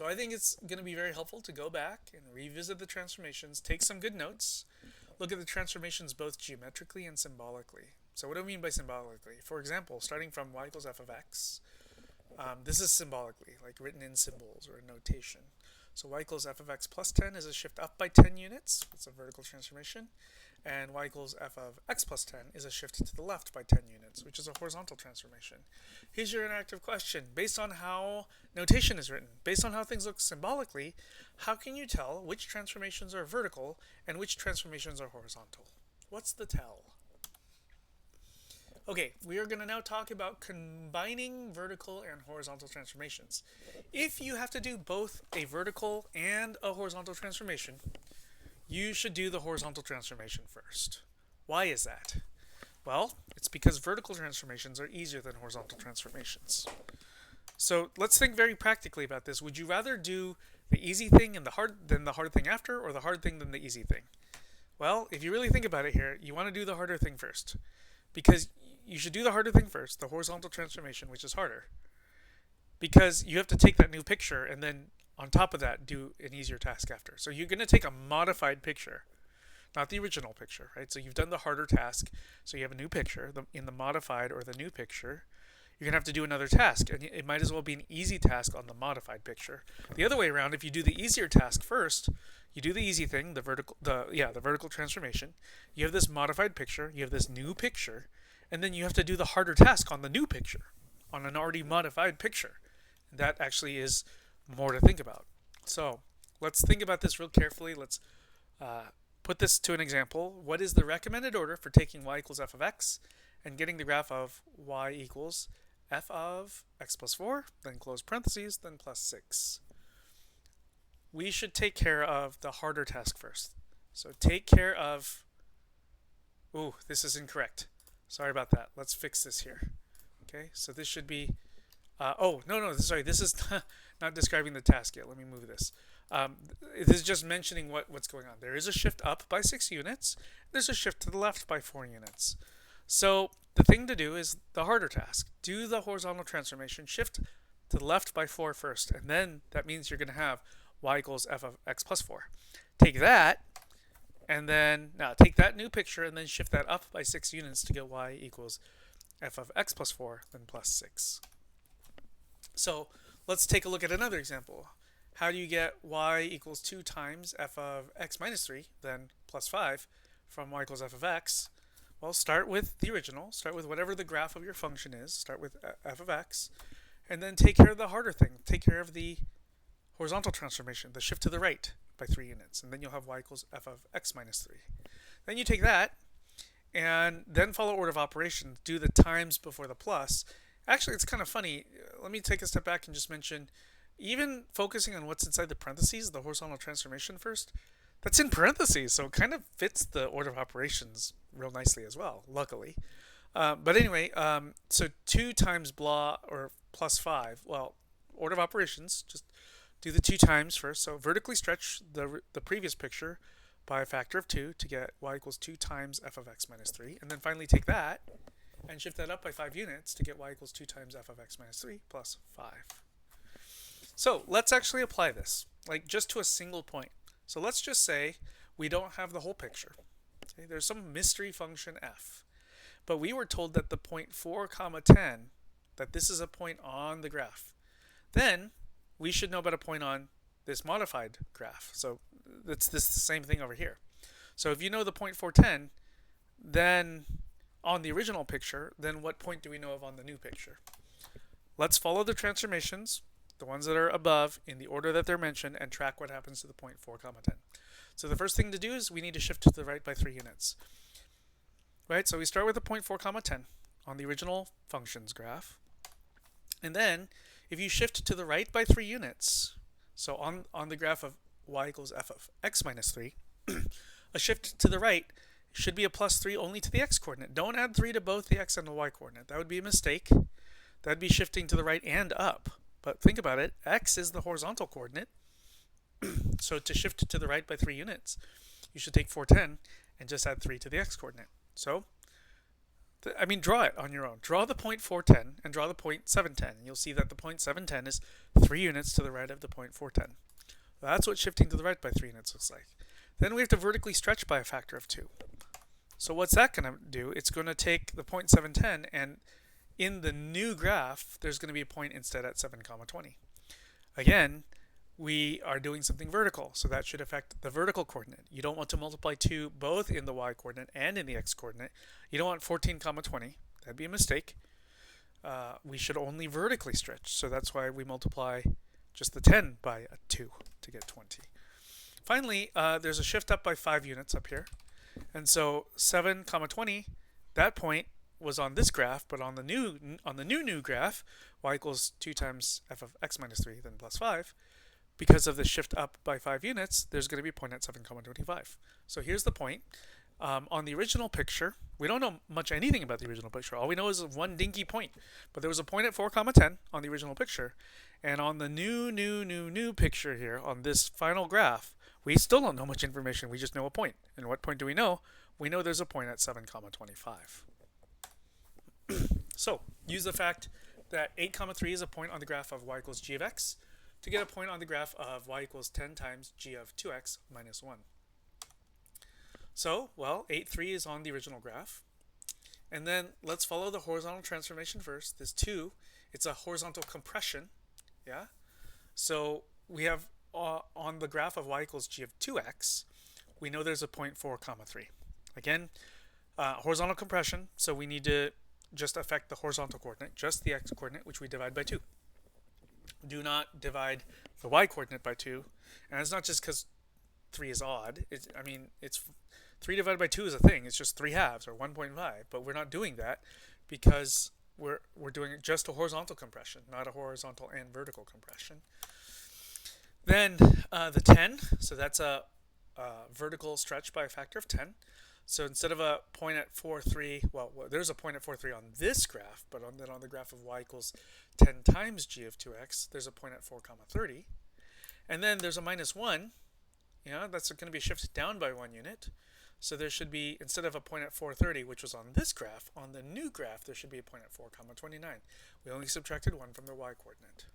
So I think it's going to be very helpful to go back and revisit the transformations, take some good notes, look at the transformations both geometrically and symbolically. So what do I mean by symbolically? For example, starting from y equals f of x, this is symbolically, like written in symbols or notation. So y equals f of x plus 10 is a shift up by 10 units. It's a vertical transformation. And y equals f of x plus 10 is a shift to the left by 10 units, which is a horizontal transformation. Here's your interactive question. Based on how notation is written, based on how things look symbolically, how can you tell which transformations are vertical and which transformations are horizontal? What's the tell? Okay, we are going to now talk about combining vertical and horizontal transformations. If you have to do both a vertical and a horizontal transformation, you should do the horizontal transformation first. Why is that? Well, it's because vertical transformations are easier than horizontal transformations. So let's think very practically about this. Would you rather do the easy thing and than the hard thing after, or the hard thing than the easy thing? Well, if you really think about it here, you want to do the harder thing first. Because you should do the harder thing first, the horizontal transformation, which is harder. Because you have to take that new picture and then on top of that do an easier task after. So you're going to take a modified picture, not the original picture, right? So you've done the harder task, so you have a new picture. In the modified or the new picture, you're going to have to do another task, and it might as well be an easy task on the modified picture. The other way around, if you do the easier task first, you do the easy thing, the vertical transformation. You have this modified picture, you have this new picture, and then you have to do the harder task on the new picture, on an already modified picture. That actually is more to think about. So let's think about this real carefully. Let's put this to an example. What is the recommended order for taking y equals f of x and getting the graph of y equals f of x plus 4, then close parentheses, then plus 6? We should take care of the harder task first. So take care of... Ooh, this is incorrect. Sorry about that. Let's fix this here. Okay, so this should be... sorry, this is not describing the task yet. Let me move this. This is just mentioning what's going on. There is a shift up by 6 units. There's a shift to the left by 4 units. So the thing to do is the harder task. Do the horizontal transformation, shift to the left by 4 first, and then that means you're going to have y equals f of x plus 4. Take that, and then now take that new picture and then shift that up by 6 units to get y equals f of x plus 4, then plus 6. So let's take a look at another example. How do you get y equals 2 times f of x minus 3, then plus 5, from y equals f of x? Well, start with the original. Start with whatever the graph of your function is. Start with f of x. And then take care of the harder thing. Take care of the horizontal transformation, the shift to the right by 3 units. And then you'll have y equals f of x minus 3. Then you take that, and then follow order of operations. Do the times before the plus. Actually, it's kind of funny. Let me take a step back and just mention, even focusing on what's inside the parentheses, the horizontal transformation first, that's in parentheses, so it kind of fits the order of operations real nicely as well, luckily. But anyway, so 2 times blah or plus 5, well, order of operations, just do the 2 times first. So vertically stretch the previous picture by a factor of 2 to get y equals 2 times f of x minus 3. And then finally take that and shift that up by 5 units to get y equals 2 times f of x minus 3 plus 5. So let's actually apply this, like just to a single point. So let's just say we don't have the whole picture. Okay, there's some mystery function f. But we were told that the point 4 comma 10, that this is a point on the graph. Then we should know about a point on this modified graph. So it's the same thing over here. So if you know the point 410, then on the original picture, then what point do we know of on the new picture? Let's follow the transformations, the ones that are above, in the order that they're mentioned, and track what happens to the point 4 comma 10. So the first thing to do is we need to shift to the right by 3 units. Right, so we start with the point 4 comma 10 on the original functions graph. And then if you shift to the right by 3 units, so on the graph of y equals f of x minus 3, a shift to the right should be a plus 3 only to the x coordinate. Don't add 3 to both the x and the y coordinate. That would be a mistake. That would be shifting to the right and up. But think about it. X is the horizontal coordinate. So to shift to the right by 3 units, you should take 410 and just add 3 to the x coordinate. So Draw it on your own. Draw the point 410 and draw the point 710. You'll see that the point 710 is 3 units to the right of the point 410. That's what shifting to the right by 3 units looks like. Then we have to vertically stretch by a factor of 2. So what's that going to do? It's going to take the point 710, and in the new graph, there's going to be a point instead at 7, 20. Again, we are doing something vertical, so that should affect the vertical coordinate. You don't want to multiply 2 both in the y coordinate and in the x coordinate. You don't want 14, 20. That'd be a mistake. We should only vertically stretch, so that's why we multiply just the 10 by a 2 to get 20. Finally, there's a shift up by 5 units up here. And so 7, 20, that point was on this graph, but on the new graph, y equals 2 times f of x minus 3, then plus 5. Because of the shift up by 5 units, there's going to be a point at 7, 25. So here's the point. On the original picture, we don't know much anything about the original picture. All we know is one dinky point. But there was a point at 4, 10 on the original picture. And on the new picture here, on this final graph, we still don't know much information. We just know a point. And what point do we know? We know there's a point at 7, 25. So use the fact that 8, 3 is a point on the graph of y equals g of x to get a point on the graph of y equals 10 times g of 2x minus 1. So, well, 8, 3 is on the original graph. And then let's follow the horizontal transformation first. This 2, it's a horizontal compression. Yeah. So we have on the graph of y equals g of 2x, we know there's a point 4, 3. Again, horizontal compression, so we need to just affect the horizontal coordinate, just the x coordinate, which we divide by 2. Do not divide the y coordinate by 2. And it's not just because 3 is odd. It's 3 divided by 2 is a thing. It's just 3 halves, or 1.5. But we're not doing that because we're doing just a horizontal compression, not a horizontal and vertical compression. Then the 10, so that's a vertical stretch by a factor of 10. So instead of a point at 4, 3, well, there's a point at 4, 3 on this graph, but on the graph of y equals 10 times g of 2x, there's a point at 4, 30. And then there's a minus 1. That's going to be shifted down by 1 unit. So there should be, instead of a point at 430, which was on this graph, on the new graph, there should be a point at 4, 29. We only subtracted 1 from the y coordinate.